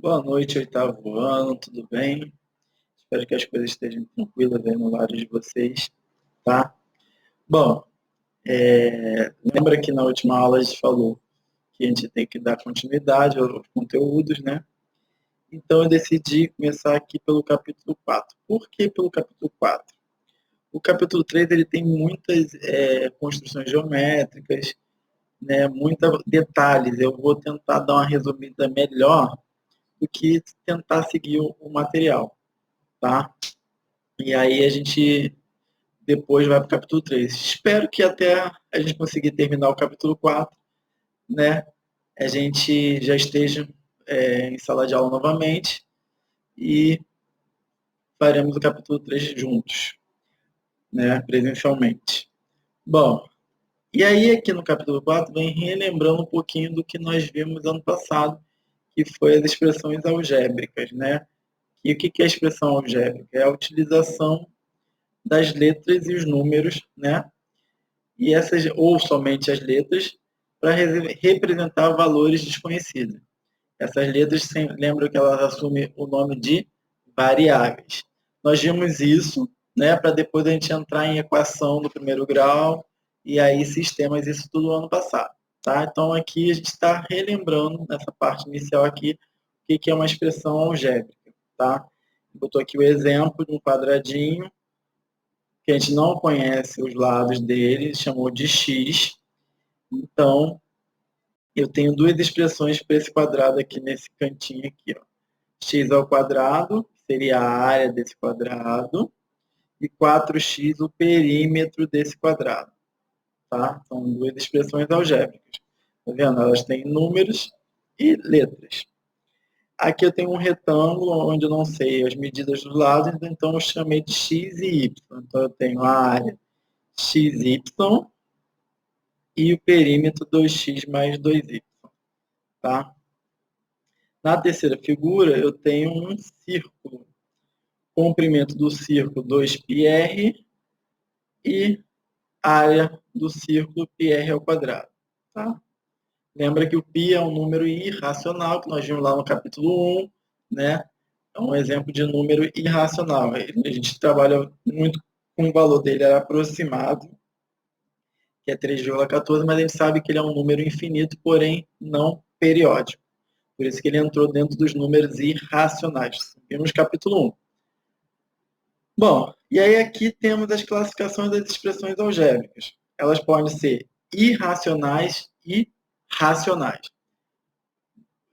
Boa noite, oitavo ano, tudo bem? Espero que as coisas estejam tranquilas aí no lado de vocês, tá? Bom, lembra que na última aula a gente falou que a gente tem que dar continuidade aos conteúdos, né? Então eu decidi começar aqui pelo capítulo 4. Por que pelo capítulo 4? O capítulo 3 ele tem muitas construções geométricas, né? Muitos detalhes. Eu vou tentar dar uma resumida melhor do que tentar seguir o material, tá? E aí a gente depois vai para o capítulo 3. Espero que até a gente conseguir terminar o capítulo 4, né? A gente já esteja em sala de aula novamente e faremos o capítulo 3 juntos, né? Presencialmente. Bom, e aí aqui no capítulo 4 vem relembrando um pouquinho do que nós vimos ano passado, que foi as expressões algébricas, né? E o que é a expressão algébrica? É a utilização das letras e os números, né? E essas, ou somente as letras, para representar valores desconhecidos. Essas letras lembram que elas assumem o nome de variáveis. Nós vimos isso, né, para depois a gente entrar em equação do primeiro grau e aí sistemas, isso tudo ano passado. Tá? Então aqui a gente está relembrando nessa parte inicial aqui o que é uma expressão algébrica. Tá? Botou aqui o exemplo de um quadradinho que a gente não conhece os lados dele, chamou de x. Então, eu tenho duas expressões para esse quadrado aqui nesse cantinho aqui. Ó. X ao quadrado seria a área desse quadrado e 4x o perímetro desse quadrado. Tá? São duas expressões algébricas. Tá vendo? Elas têm números e letras. Aqui eu tenho um retângulo onde eu não sei as medidas dos lados, então eu chamei de x e y. Então eu tenho a área xy e o perímetro 2x mais 2y. Tá? Na terceira figura, eu tenho um círculo. Comprimento do círculo 2πr e área do círculo πr ao quadrado. Tá? Lembra que o π é um número irracional, que nós vimos lá no capítulo 1, né? É um exemplo de número irracional. A gente trabalha muito com o valor dele aproximado, que é 3,14, mas a gente sabe que ele é um número infinito, porém não periódico. Por isso que ele entrou dentro dos números irracionais. Vimos capítulo 1. Bom, e aí aqui temos as classificações das expressões algébricas. Elas podem ser irracionais e racionais.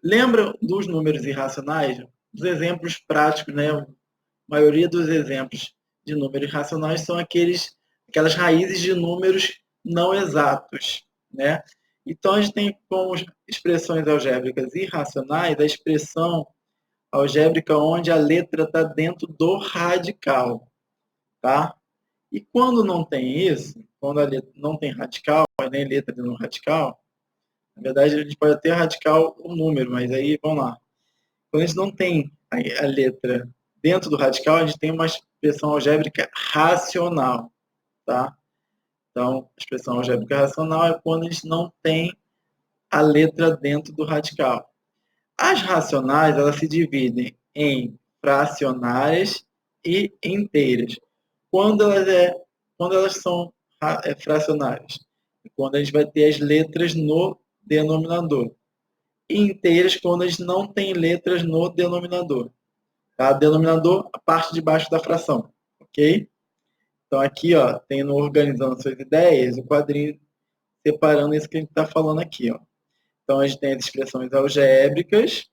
Lembra dos números irracionais? Dos exemplos práticos, né? A maioria dos exemplos de números irracionais são aquelas raízes de números não exatos, né? Então, a gente tem como expressões algébricas irracionais a expressão algébrica onde a letra está dentro do radical, tá? E quando não tem isso, quando a letra não tem radical, nem letra no radical, na verdade a gente pode ter radical o número, mas aí vamos lá. Quando a gente não tem a letra dentro do radical, a gente tem uma expressão algébrica racional, tá? Então, a expressão algébrica racional é quando a gente não tem a letra dentro do radical. As racionais, elas se dividem em fracionárias e inteiras. Quando elas são fracionárias? Quando a gente vai ter as letras no denominador. E inteiras quando a gente não tem letras no denominador. Tá? Denominador, a parte de baixo da fração. Ok? Então aqui, ó, tem no Organizando Suas Ideias, o quadrinho separando isso que a gente está falando aqui. Ó. Então a gente tem as expressões algébricas,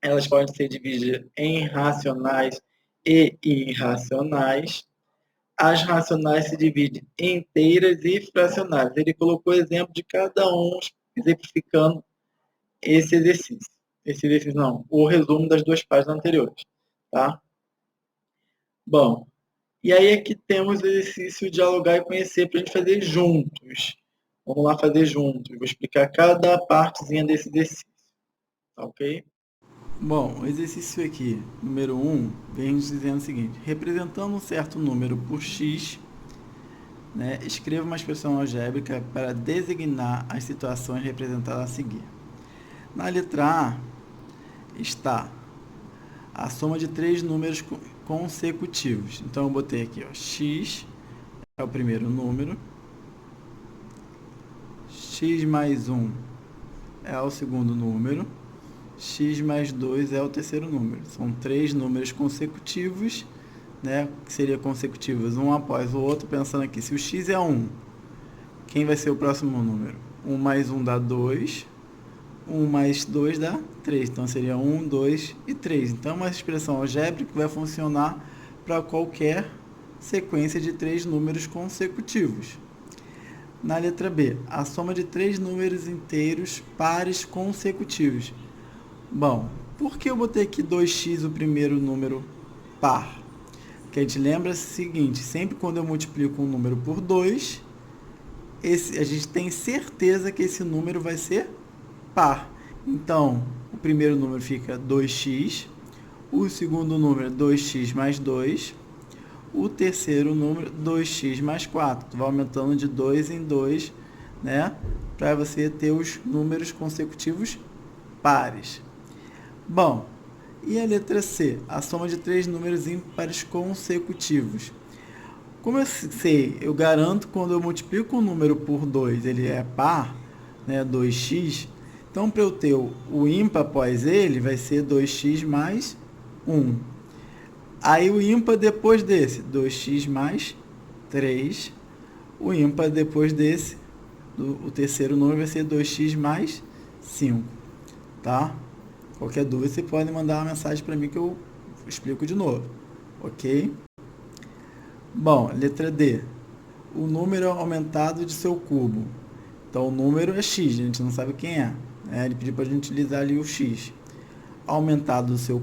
elas podem ser divididas em racionais e irracionais. As racionais se dividem em inteiras e fracionárias. Ele colocou exemplo de cada um, exemplificando esse exercício. Esse exercício não, o resumo das duas páginas anteriores. Tá? Bom, e aí aqui temos o exercício dialogar e conhecer para a gente fazer juntos. Vamos lá fazer juntos. Vou explicar cada partezinha desse exercício. Tá ok? Bom, o exercício aqui, número 1, vem nos dizendo o seguinte: representando um certo número por x, né, escreva uma expressão algébrica para designar as situações representadas a seguir. Na letra A, está a soma de 3 números consecutivos. Então, eu botei aqui, ó, x é o primeiro número, x mais 1 é o segundo número, x mais 2 é o terceiro número. São 3 números consecutivos, né, que seriam consecutivos um após o outro, pensando aqui, se o x é 1, quem vai ser o próximo número? 1 mais 1 dá 2, 1 mais 2 dá 3, então seria 1, 2 e 3. Então, é uma expressão algébrica que vai funcionar para qualquer sequência de 3 números consecutivos. Na letra B, a soma de 3 números inteiros pares consecutivos. Bom, por que eu botei aqui 2x o primeiro número par? Porque a gente lembra o seguinte, sempre quando eu multiplico um número por 2, a gente tem certeza que esse número vai ser par. Então, o primeiro número fica 2x, o segundo número é 2x mais 2, o terceiro número 2x mais 4. Vai aumentando de 2 em 2, né? Para você ter os números consecutivos pares. Bom, e a letra C? A soma de 3 números ímpares consecutivos. Como eu sei, eu garanto que quando eu multiplico um número por 2, ele é par, né, 2x. Então, para eu ter o ímpar após ele, vai ser 2x mais 1. Aí o ímpar depois desse, 2x mais 3. O ímpar depois desse, o terceiro número vai ser 2x mais 5. Tá? Qualquer dúvida, você pode mandar uma mensagem para mim que eu explico de novo. Ok? Bom, letra D. O número aumentado de seu cubo. Então, o número é x, a gente não sabe quem é. Ele pediu para a gente utilizar ali o x. Aumentado do seu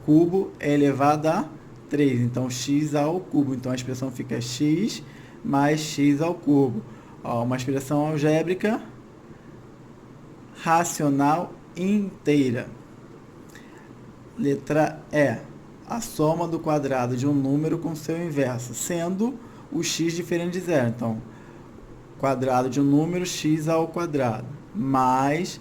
cubo é elevado a 3. Então, x ao cubo. Então, a expressão fica x mais x ao cubo. Uma expressão algébrica racional inteira. Letra E. A soma do quadrado de um número com seu inverso, sendo o x diferente de zero. Então, quadrado de um número, x ao quadrado, mais,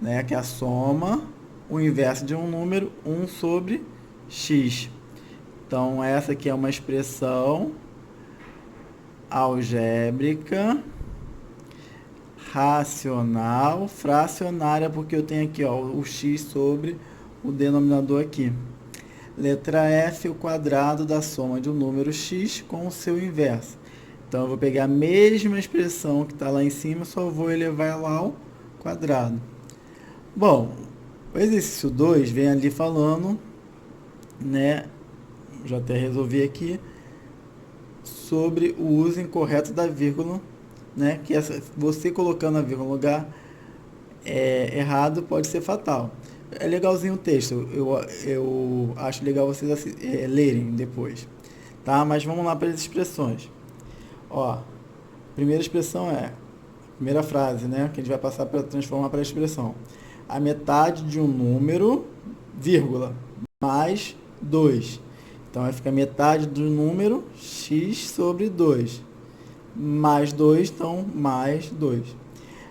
né, que é a soma, o inverso de um número, 1 sobre x. Então, essa aqui é uma expressão algébrica, racional, fracionária, porque eu tenho aqui, ó, o x sobre o denominador aqui. Letra F, o quadrado da soma de um número x com o seu inverso. Então, eu vou pegar a mesma expressão que está lá em cima, só vou elevar ela ao quadrado. Bom, o exercício 2 vem ali falando, né, já até resolvi aqui, sobre o uso incorreto da vírgula, né, que você colocando a vírgula no lugar errado pode ser fatal. É legalzinho o texto, eu acho legal vocês lerem depois, tá? Mas vamos lá para as expressões. Ó, primeira expressão primeira frase, né, que a gente vai passar para transformar para a expressão. A metade de um número, vírgula, mais 2. Então, vai ficar metade do número x sobre 2. Mais 2, então, mais 2.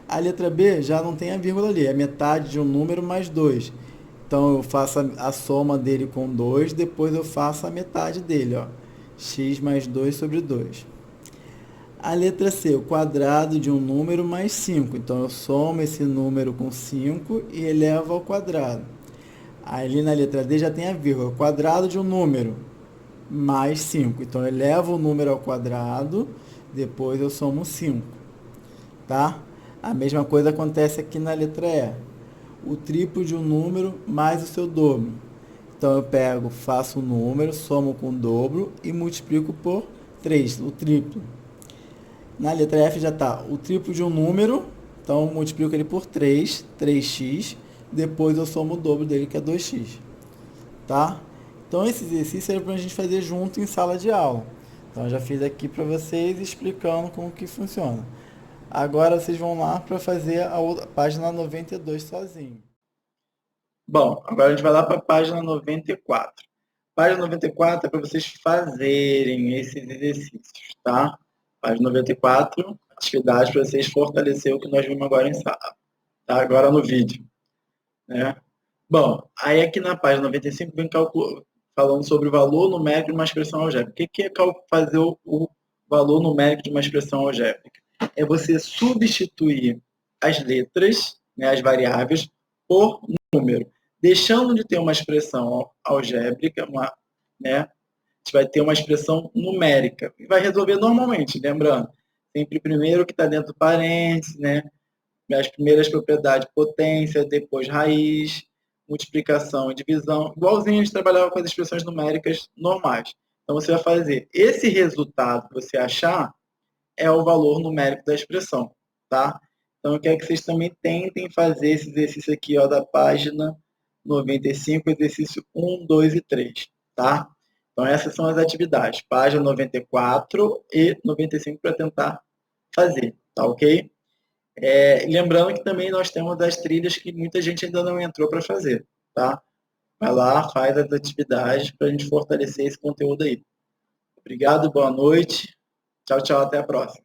A letra B já não tem a vírgula ali, é metade de um número mais 2. Então, eu faço a soma dele com 2, depois eu faço a metade dele, ó. X mais 2 sobre 2. A letra C, o quadrado de um número mais 5. Então, eu somo esse número com 5 e elevo ao quadrado. Ali na letra D já tem a vírgula, quadrado de um número mais 5. Então, eu elevo o número ao quadrado, depois eu somo 5. Tá? A mesma coisa acontece aqui na letra E. O triplo de um número mais o seu dobro. Então, eu faço o número, somo com o dobro e multiplico por 3, o triplo. Na letra F já está o triplo de um número, então multiplico ele por 3, 3x, depois eu somo o dobro dele, que é 2x. Tá? Então, esse exercício era para a gente fazer junto em sala de aula. Então, eu já fiz aqui para vocês explicando como que funciona. Agora, vocês vão lá para fazer a página 92 sozinho. Bom, agora a gente vai lá para a página 94. Página 94 é para vocês fazerem esses exercícios, tá? Página 94, atividade para vocês fortalecer o que nós vimos agora em sala, tá? Agora no vídeo, né? Bom, aí aqui na página 95 vem falando sobre o valor numérico de uma expressão algébrica. O que é fazer o valor numérico de uma expressão algébrica? É você substituir as letras, né, as variáveis, por número. Deixando de ter uma expressão algébrica, né, a gente vai ter uma expressão numérica. E vai resolver normalmente, lembrando, sempre primeiro que está dentro do parênteses, né? As primeiras propriedades, potência, depois raiz, multiplicação e divisão, igualzinho a gente trabalhava com as expressões numéricas normais. Então, você vai fazer esse resultado que você achar é o valor numérico da expressão, tá? Então, eu quero que vocês também tentem fazer esse exercício aqui, ó, da página 95, exercício 1, 2 e 3, tá? Então, essas são as atividades, página 94 e 95 para tentar fazer, tá ok? Lembrando que também nós temos as trilhas que muita gente ainda não entrou para fazer, tá? Vai lá, faz as atividades para a gente fortalecer esse conteúdo aí. Obrigado, boa noite. Tchau, tchau, até a próxima.